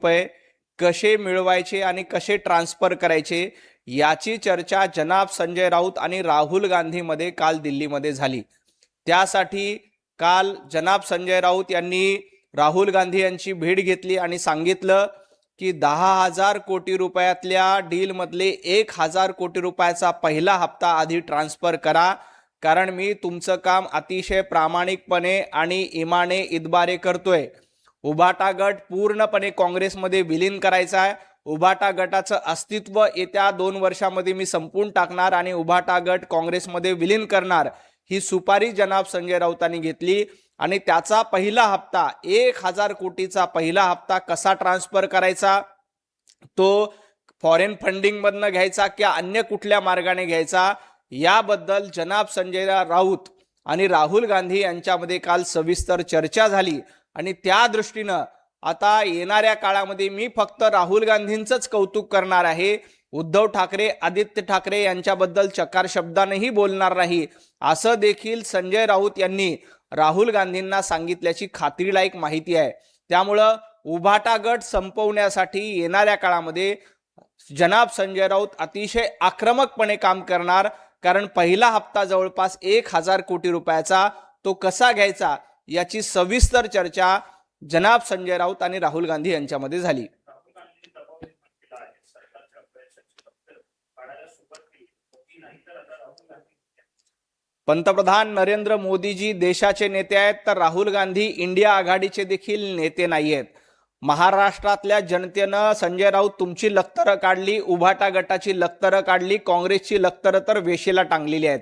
रुपये कसे मिळवायचे आणि कसे ट्रान्सफर करायचे याची चर्चा जनाब संजय राऊत आणि राहुल गांधीमध्ये काल दिल्लीमध्ये झाली। त्यासाठी काल जनाब संजय राऊत यांनी राहुल गांधी यांची भेट घेतली आणि सांगितलं की 10,000 कोटी रुपयातल्या डीलमधले 1,000 कोटी रुपयाचा पहिला हप्ता आधी ट्रान्सफर करा, कारण मी तुमचं काम अतिशय प्रामाणिकपणे आणि इमाने इतबारे करतोय। उभाटा गट पूर्णपणे काँग्रेसमध्ये विलीन करायचा आहे। उभाटा गटाचं अस्तित्व येत्या 2 वर्षांमध्ये मी संपून टाकणार आणि उभाटा गट काँग्रेसमध्ये विलीन करणार, ही सुपारी जनाब संजय राऊतांनी घेतली। आणि त्याचा पहिला हप्ता 1,000 कोटीचा पहिला हप्ता कसा ट्रान्सफर करायचा, तो फॉरेन फंडिंग मधनं घ्यायचा की अन्य कुठल्या मार्गाने घ्यायचा, याबद्दल जनाब संजय राऊत आणि राहुल गांधी यांच्यामध्ये काल सविस्तर चर्चा झाली। आणि त्या दृष्टीनं आता येणाऱ्या काळामध्ये मी फक्त राहुल गांधींचंच कौतुक करणार आहे, उद्धव ठाकरे आदित्य ठाकरे यांच्याबद्दल चकार शब्दानेही बोलणार नाही, असं देखील संजय राऊत यांनी राहुल गांधींना सांगितल्याची खात्रीलायक माहिती आहे। त्यामुळं उभाटा गट संपवण्यासाठी येणाऱ्या काळामध्ये जनाब संजय राऊत अतिशय आक्रमकपणे काम करणार, कारण पहिला हप्ता जवळपास 1,000 कोटी रुपयाचा तो कसा घ्यायचा याची सविस्तर चर्चा जनाब संजय राऊत आणि राहुल गांधी यांच्यामध्ये झाली। पंतप्रधान नरेंद्र मोदीजी देशाचे नेते आहेत, तर राहुल गांधी इंडिया आघाडीचे देखील नेते नाही आहेत। महाराष्ट्रातल्या जनतेनं संजय राऊत तुमची लखतरं काढली, उभाटा गटाची लखतरं काढली, काँग्रेसची लखतरं तर वेशीला टांगलेली आहेत।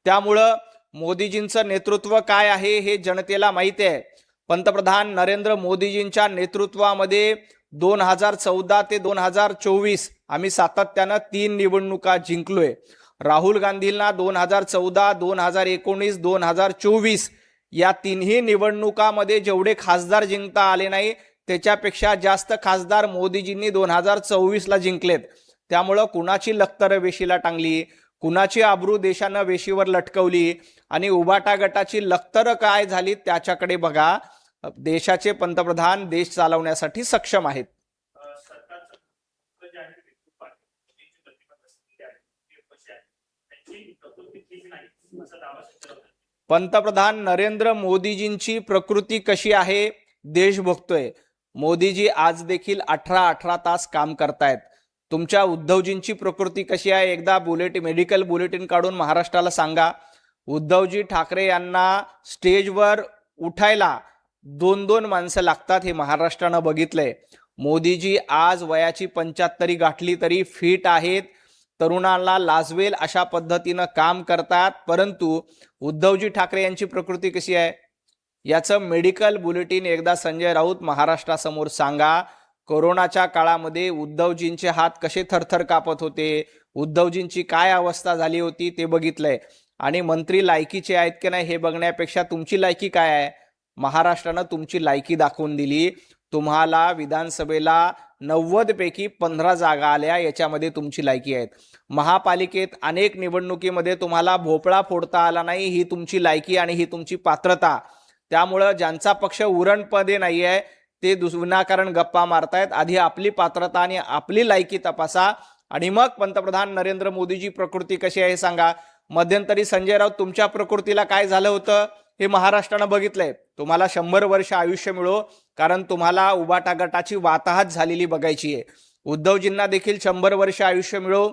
त्यामुळं मोदीजींचं नेतृत्व काय आहे हे जनतेला माहिती आहे। पंतप्रधान नरेंद्र मोदीजींच्या नेतृत्वामध्ये 2014 ते 2024 आम्ही सातत्यानं 3 निवडणुका जिंकलोय। राहुल गांधींना 2014, 2019, 2024 या तिन्ही निवडणुकामध्ये जेवढे खासदार जिंकता आले नाही त्याच्यापेक्षा जास्त खासदार मोदीजींनी 2024ला जिंकलेत। त्यामुळं कुणाची लखतरं वेशीला टांगली, कुणाची आबरू देशानं वेशीवर लटकवली आणि उभाटा गटाची लखतरं काय झाली त्याच्याकडे बघा। देशाचे पंतप्रधान देश चालवण्यासाठी सक्षम आहेत। पंतप्रधान नरेंद्र मोदीजींची प्रकृती कशी आहे देश बघतोय। मोदीजी आज देखील 18 तास काम करतायत। तुमच्या उद्धवजींची प्रकृती कशी आहे एकदा मेडिकल बुलेटिन काढून महाराष्ट्राला सांगा। उद्धवजी ठाकरे यांना स्टेजवर उठायला 2-2 माणसं लागतात, हे महाराष्ट्रानं बघितलंय। मोदीजी आज वयाची 75 गाठली तरी फिट आहेत, तरुणांना लाजवेल अशा पद्धतीनं काम करतात। परंतु उद्धवजी ठाकरे यांची प्रकृती कशी आहे याचं मेडिकल बुलेटिन एकदा संजय राऊत महाराष्ट्रासमोर सांगा। कोरोनाच्या काळामध्ये उद्धवजींचे हात कसे थरथर कापत होते, उद्धवजींची काय अवस्था झाली होती ते बघितलंय। आणि मंत्री लायकीचे आहेत की नाही हे बघण्यापेक्षा तुमची लायकी काय आहे, महाराष्ट्रानं तुमची लायकी दाखवून दिली। तुम्हाला विधानसभेला 90 पैकी 15 जागा आल्या, याच्यामध्ये तुमची लायकी आहे। महापालिकेत अनेक निवडणुकीमध्ये तुम्हाला भोपळा फोडता आला नाही, ही तुमची लायकी आणि ही तुमची पात्रता। त्यामुळं ज्यांचा पक्ष उरणपदे नाही आहे ते विनाकारण गप्पा मारतायत। आधी आपली पात्रता आणि आपली लायकी तपासा आणि मग पंतप्रधान नरेंद्र मोदीजी प्रकृती कशी आहे सांगा। मध्यंतरी संजय राऊत तुमच्या प्रकृतीला काय झालं होतं हे महाराष्ट्रानं बघितलंय। तुम्हाला 100 वर्ष आयुष्य मिळो, कारण तुम्हाला उभाटा गटाची वाताहत झालेली बघायची आहे। उद्धवजींना देखील 100 वर्ष आयुष्य मिळो,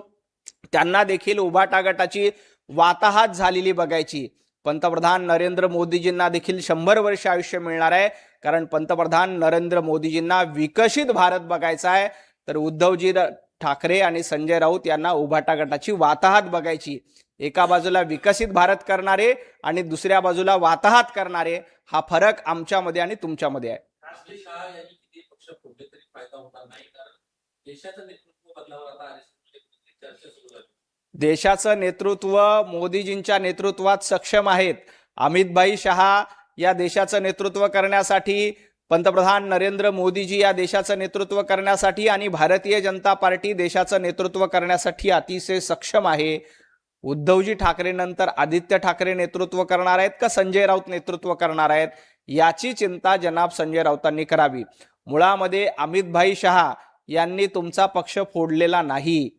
त्यांना देखील उभाटा गटाची वाताहत झालेली बघायची। पंतप्रधान नरेंद्र मोदीजींना देखील 100 वर्ष आयुष्य मिळणार आहे, कारण पंतप्रधान नरेंद्र मोदीजींना विकसित भारत बघायचा आहे। तर उद्धवजी ठाकरे आणि संजय राऊत यांना उभाटा गटाची वाताहत बघायची। एका बाजूला विकसित भारत करणारे आणि दुसऱ्या बाजूला वाताहत करणारे, हा फरक आमच्यामध्ये आणि तुमच्यामध्ये आहे। देशाचं नेतृत्व मोदीजींच्या नेतृत्वात सक्षम आहेत। अमित शहा या देशाचं नेतृत्व करण्यासाठी, पंतप्रधान नरेंद्र मोदीजी या देशाचं नेतृत्व करण्यासाठी आणि भारतीय जनता पार्टी देशाचं नेतृत्व करण्यासाठी अतिशय सक्षम आहे। उद्धवजी ठाकरे नंतर आदित्य ठाकरे नेतृत्व करणार आहेत का संजय राऊत नेतृत्व करणार आहेत याची चिंता जनाब संजय राऊतांनी करावी। मुळामध्ये अमितभाई शहा यांनी तुमचा पक्ष फोडलेला नाही,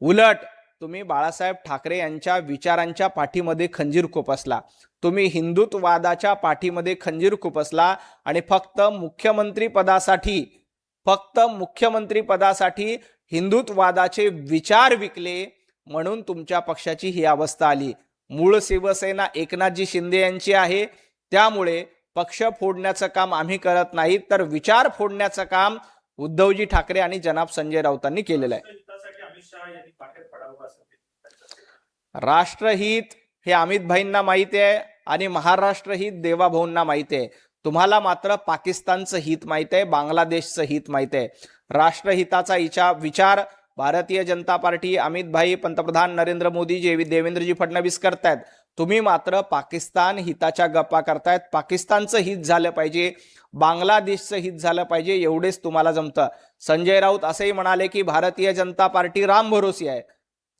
उलट तुम्ही बाळासाहेब ठाकरे यांच्या विचारांच्या पाठीमध्ये खंजीर खुपसला, तुम्ही हिंदुत्ववादाच्या पाठीमध्ये खंजीर खुपसला आणि फक्त मुख्यमंत्री पदासाठी हिंदुत्ववादाचे विचार विकले, म्हणून तुमच्या पक्षाची ही अवस्था आली. मूळ शिवसेना एकनाथजी शिंदे यांची आहे, त्यामुळे पक्ष फोडण्याचं काम आम्ही करत नाही, तर विचार फोडण्याचं काम उद्धवजी ठाकरे आणि जनाब संजय राऊतांनी केलेलं आहे. राष्ट्रहित हे अमितभाईंना माहिती आहे आणि महाराष्ट्र हित देवाभाऊंना माहिती आहे. तुम्हाला मात्र पाकिस्तानचं हित माहिती आहे, बांगलादेशचं हित माहिती आहे. राष्ट्रहिताचा विचार भारतीय जनता पार्टी, अमितभाई, पंतप्रधान नरेंद्र मोदी, देवेंद्रजी फडणवीस करतायत. तुम्ही मात्र पाकिस्तान हिताच्या गप्पा करतायत. पाकिस्तानचं हित झालं पाहिजे, बांगलादेशचं हित झालं पाहिजे, एवढेच तुम्हाला जमतं. संजय राऊत असेही म्हणाले की भारतीय जनता पार्टी राम भरोसी आहे.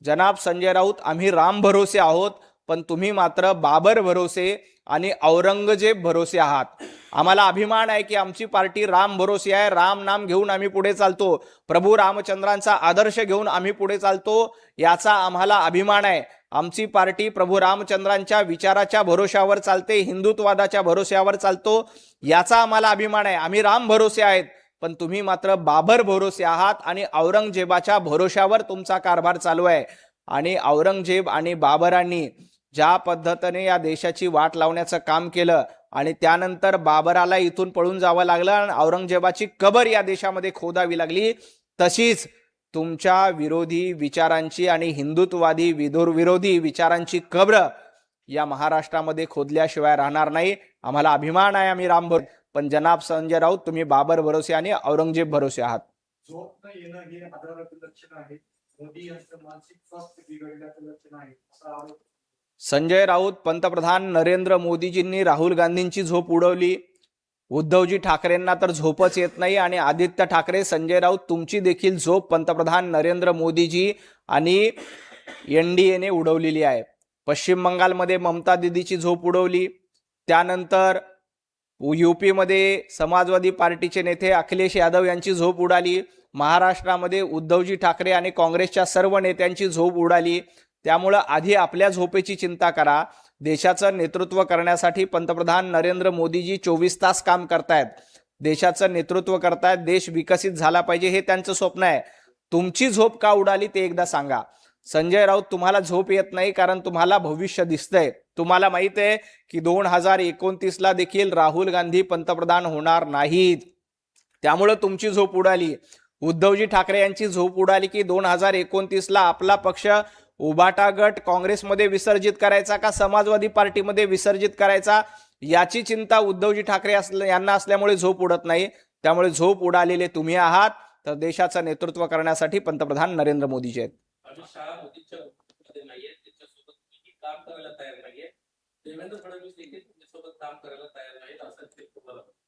जनाब संजय राऊत, आम्ही राम भरोसे आहोत, पण तुम्ही मात्र बाबर भरोसे आणि औरंगजेब भरोसे आहात. आम्हाला अभिमान आहे की आमची पार्टी राम भरोसे आहे. राम नाम घेऊन आम्ही पुढे चालतो, प्रभू रामचंद्रांचा आदर्श घेऊन आम्ही पुढे चालतो, याचा आम्हाला अभिमान आहे. आमची पार्टी प्रभू रामचंद्रांच्या विचाराच्या भरोश्यावर चालते, हिंदुत्ववादाच्या भरोश्यावर चालतो, याचा आम्हाला अभिमान आहे. आम्ही राम भरोसे आहेत, पण तुम्ही मात्र बाबर भरोसे आहात आणि औरंगजेबाच्या भरोश्यावर तुमचा कारभार चालू आहे. आणि औरंगजेब आणि बाबरांनी ज्या पद्धतीने या देशाची वाट लावण्याचं काम केलं आणि त्यानंतर बाबराला इथून पळून जावं लागलं आणि औरंगजेबाची कबर या देशामध्ये खोदावी लागली, तशीच तुमच्या विरोधी विचारांची आणि हिंदुत्ववादी विरोधी विचारांची कबर या महाराष्ट्रामध्ये खोदल्याशिवाय राहणार नाही. आम्हाला अभिमान आहे, आम्ही राम भरोसे, पण जनाब संजय राऊत, तुम्ही बाबर भरोसे आणि औरंगजेब भरोसे आहात. संजय राऊत, पंतप्रधान नरेंद्र मोदीजींनी राहुल गांधींची झोप उडवली. उद्धवजी ठाकरेंना तर झोपच येत नाही आणि आदित्य ठाकरे, संजय राऊत, तुमची देखील झोप पंतप्रधान नरेंद्र मोदीजी आणि एनडीएने उडवलेली आहे. पश्चिम बंगालमध्ये ममता दीदीची झोप उडवली, त्यानंतर यूपीमध्ये समाजवादी पार्टीचे नेते अखिलेश यादव यांची झोप उडाली, महाराष्ट्रामध्ये उद्धवजी ठाकरे आणि काँग्रेसच्या सर्व नेत्यांची झोप उडाली. त्यामुळं आधी आपल्या झोपेची चिंता करा. देशाचं नेतृत्व करण्यासाठी पंतप्रधान नरेंद्र मोदीजी 24 तास काम करतायत, देशाचं नेतृत्व करतायत, देश विकसित झाला पाहिजे हे त्यांचं स्वप्न आहे. तुमची झोप का उडाली ते एकदा सांगा. संजय राऊत, तुम्हाला झोप येत नाही कारण तुम्हाला भविष्य दिसतंय. तुम्हाला माहित आहे की 2029ला देखील राहुल गांधी पंतप्रधान होणार नाहीत, त्यामुळे तुमची झोप उडाली. उद्धवजी ठाकरे यांची झोप उडाली की 2029ला आपला पक्ष उबाटा गट काँग्रेसमध्ये विसर्जित करायचा का समाजवादी पार्टीमध्ये विसर्जित करायचा, याची चिंता उद्धवजी ठाकरे यांना असल्यामुळे झोप उडत नाही. त्यामुळे झोप उडालेले तुम्ही आहात, तर देशाचं नेतृत्व करण्यासाठी पंतप्रधान नरेंद्र मोदीजी आहेत.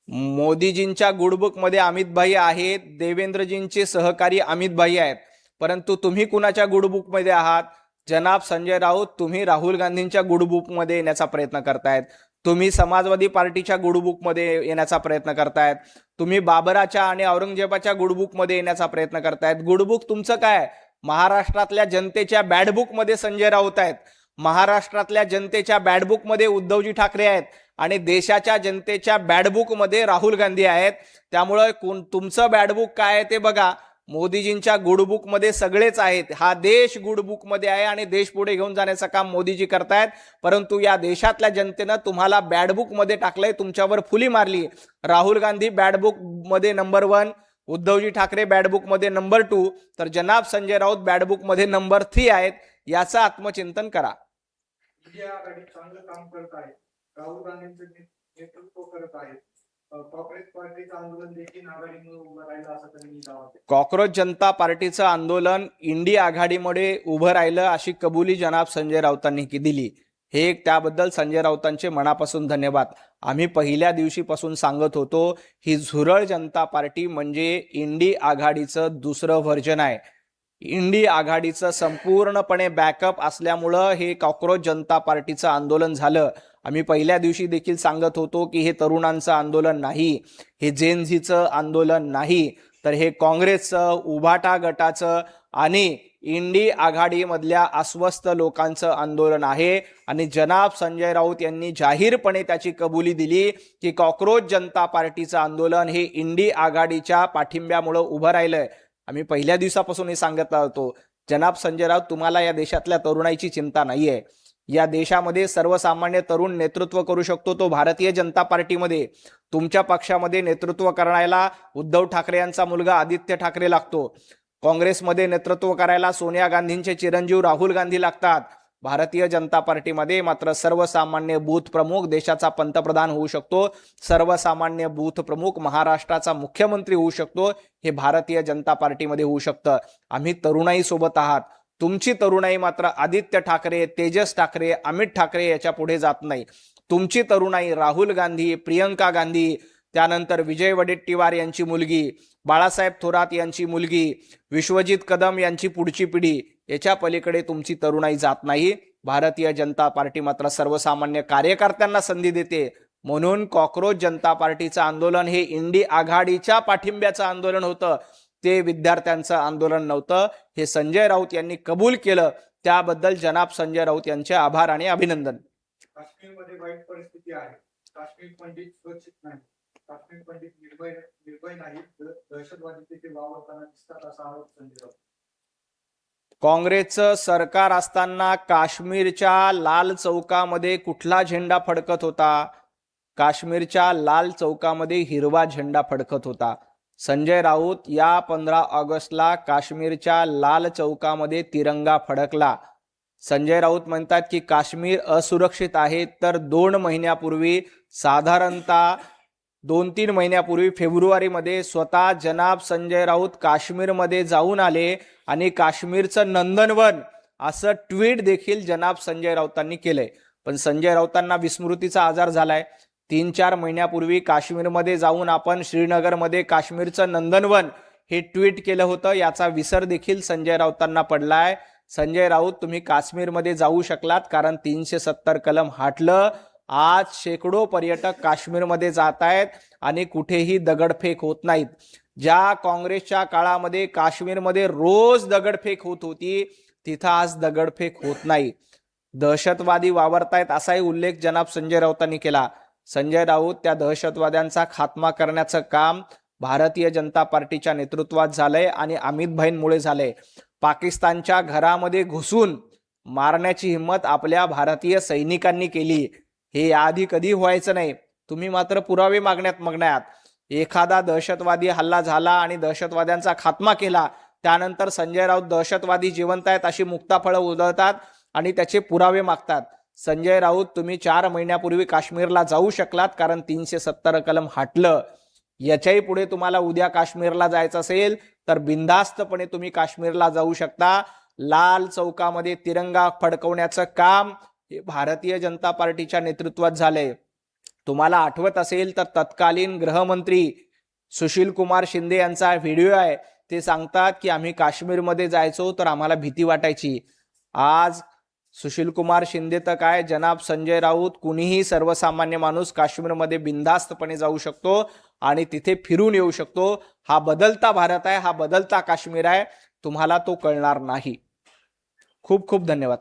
मोदीजींच्या गुडबुक मध्ये अमितभाई आहेत, देवेंद्रजींचे सहकारी अमितभाई आहेत, परंतु तुम्ही कुणाच्या गुडबुक मध्ये आहात? जनाब संजय राऊत, तुम्ही राहुल गांधींच्या गुडबुक मध्ये येण्याचा प्रयत्न करतायत, तुम्ही समाजवादी पार्टीच्या गुडबुक मध्ये येण्याचा प्रयत्न करतायत, तुम्ही बाबराच्या आणि औरंगजेबाच्या गुडबुक मध्ये येण्याचा प्रयत्न करतायत. गुडबुक तुमचं काय? महाराष्ट्रातल्या जनतेच्या बॅडबुक मध्ये संजय राऊत आहेत, महाराष्ट्रातल्या जनतेच्या बॅडबुक मध्ये उद्धवजी ठाकरे आहेत आणि देशाच्या जनतेच्या बॅडबुक मध्ये राहुल गांधी आहेत. त्यामुळे तुमचं बॅडबुक काय आहे ते बघा. मोदीजींच्या गुडबुक मध्ये सगळेच आहेत. हा देश गुडबुक मध्ये आहे आणि देश पुढे घेऊन जाण्याचं काम मोदीजी करतायत, परंतु या देशातल्या जनतेनं तुम्हाला बॅडबुक मध्ये टाकलंय, तुमच्यावर फुली मारली. राहुल गांधी बॅडबुक मध्ये नंबर 1, उद्धवजी ठाकरे बॅडबुक मध्ये नंबर 2, तर जनाब संजय राऊत बॅडबुक मध्ये नंबर 3 आहेत. याचं आत्मचिंतन करा. इंडिया आघाडी चांगलं काम करत आहे, राहुल गांधींचं नेतृत्व करत आहे, काँग्रेस पार्टीचं आंदोलन देखील आघाडीमुळे उभं राहिलं असं त्यांनी दावा केला. काँग्रेस जनता पार्टीचं आंदोलन इंडिया आघाडीमुळे उभं राहिलं अशी कबुली जनाब संजय राऊतांनी दिली. हे त्याबद्दल संजय राऊतांचे मनापासून धन्यवाद. आम्ही पहिल्या दिवशीपासून सांगत होतो, ही झुरळ जनता पार्टी म्हणजे इंडिया आघाडीचं दुसरं व्हर्जन आहे. इंडिया आघाडीचं संपूर्णपणे बॅकअप असल्यामुळं हे काँग्रेस जनता पार्टीचं आंदोलन झालं आम्ही पहिल्या दिवशी देखील सांगत होतो की हे तरुणांचं आंदोलन नाही, हे जेन झीचं आंदोलन नाही, तर हे काँग्रेसचं, उभाटा गटाचं आणि इंडी आघाडीमधल्या अस्वस्थ लोकांचं आंदोलन आहे. आणि जनाब संजय राऊत यांनी जाहीरपणे त्याची कबुली दिली की कॉक्रोच जनता पार्टीचं आंदोलन हे इंडी आघाडीच्या पाठिंब्यामुळे उभं राहिलंय. आम्ही पहिल्या दिवसापासून हे सांगत होतो, जनाब संजय राऊत, तुम्हाला या देशातल्या तरुणाईची चिंता नाहीये. या देशामध्ये सर्वसामान्य तरुण नेतृत्व करू शकतो तो भारतीय जनता पार्टीमध्ये. तुमच्या पक्षामध्ये नेतृत्व करायला उद्धव ठाकरे यांचा मुलगा आदित्य ठाकरे लागतो. काँग्रेसमध्ये नेतृत्व करायला सोनिया गांधींचे चिरंजीव राहुल गांधी लागतात. भारतीय जनता पार्टीमध्ये मात्र सर्वसामान्य बूथ प्रमुख देशाचा पंतप्रधान होऊ शकतो, सर्वसामान्य बूथ प्रमुख महाराष्ट्राचा मुख्यमंत्री होऊ शकतो. हे भारतीय जनता पार्टीमध्ये होऊ शकतं. आम्ही तरुणाई सोबत आहात. तुमची तरुणाई मात्र आदित्य ठाकरे, तेजस ठाकरे, अमित ठाकरे याच्या पुढे जात नाही. तुमची तरुणाई राहुल गांधी, प्रियंका गांधी, त्यानंतर विजय वडेट्टीवार यांची मुलगी, बाळासाहेब थोरात यांची मुलगी, विश्वजित कदम यांची पुढची पिढी, याच्या पलीकडे तुमची तरुणाई जात नाही. भारतीय जनता पार्टी मात्र सर्वसामान्य कार्यकर्त्यांना संधी देते. म्हणून कॉक्रोच जनता पार्टीचं आंदोलन हे इंडी आघाडीच्या पाठिंब्याचं आंदोलन होतं, ते विद्यार्थ्यांचं आंदोलन नव्हतं. हे संजय राऊत यांनी कबूल केलं, त्याबद्दल जनाब संजय राऊत यांचे आभार आणि अभिनंदन. काश्मीरमध्ये वाईट परिस्थिती आहे. काश्मीर पंडित सुरक्षित नाही. काश्मीर पंडित निर्भय नाही. दहशतवादी तिथे वावरताना दिसतात असा आरोप संजय राऊत. काँग्रेसचं सरकार असताना काश्मीरच्या लाल चौकामध्ये कुठला झेंडा फडकत होता? काश्मीरच्या लाल चौकामध्ये हिरवा झेंडा फडकत होता. संजय राऊत या 15 ऑगस्टला काश्मीरच्या लाल चौकामध्ये तिरंगा फडकला. संजय राऊत म्हणतात की काश्मीर असुरक्षित आहे, तर 2 महिन्यापूर्वी, साधारणतः 2-3 महिन्यापूर्वी फेब्रुवारीमध्ये स्वतः जनाब संजय राऊत काश्मीरमध्ये जाऊन आले आणि काश्मीरचं नंदनवन असं ट्विट देखील जनाब संजय राऊतांनी केलंय. पण संजय राऊतांना विस्मृतीचा आजार झालाय. 3-4 महिन्यापूर्वी काश्मीरमध्ये जाऊन आपण श्रीनगरमध्ये काश्मीरचं नंदनवन हे ट्विट केलं होतं, याचा विसर देखील संजय राऊतांना पडलाय. संजय राऊत, तुम्ही काश्मीरमध्ये जाऊ शकलात कारण 370 कलम हटलं. आज शेकडो पर्यटक काश्मीरमध्ये जात आहेत आणि कुठेही दगडफेक होत नाहीत. ज्या काँग्रेसच्या काळामध्ये काश्मीरमध्ये रोज दगडफेक होत होती, तिथं आज दगडफेक होत नाही. दहशतवादी वावरतायत असाही उल्लेख जनाब संजय राऊतांनी केला. संजय राऊत, त्या दहशतवाद्यांचा खात्मा करण्याचं काम भारतीय जनता पार्टीच्या नेतृत्वात झालंय आणि अमित भाईंमुळे झालंय. पाकिस्तानच्या घरामध्ये घुसून मारण्याची हिंमत आपल्या भारतीय सैनिकांनी केली. हे याआधी कधी व्हायचं नाही. तुम्ही मात्र पुरावे मागण्यात मग्न आहात. एखादा दहशतवादी हल्ला झाला आणि दहशतवाद्यांचा खात्मा केला, त्यानंतर संजय राऊत दहशतवादी जिवंत आहेत अशी मुक्ताफळं उधळतात आणि त्याचे पुरावे मागतात. संजय राऊत, तुम्ही 4 महिन्यापूर्वी काश्मीरला जाऊ शकलात कारण 370 कलम हटलं. याच्याही पुढे तुम्हाला उद्या काश्मीरला जायचं असेल तर बिनधास्तपणे तुम्ही काश्मीरला जाऊ शकता. लाल चौकामध्ये तिरंगा फडकवण्याचं काम हे भारतीय जनता पार्टीच्या नेतृत्वात झालंय. तुम्हाला आठवत असेल तर तत्कालीन गृहमंत्री सुशील कुमार शिंदे यांचा व्हिडिओ आहे. ते सांगतात की आम्ही काश्मीरमध्ये जायचो तर आम्हाला भीती वाटायची. आज सुशील कुमार शिंदे तर काय, जनाब संजय राऊत, कुणीही सर्वसामान्य माणूस काश्मीरमध्ये बिनधास्तपणे जाऊ शकतो आणि तिथे फिरून येऊ शकतो. हा बदलता भारत आहे, हा बदलता काश्मीर आहे. तुम्हाला तो कळणार नाही. खूप खूप धन्यवाद.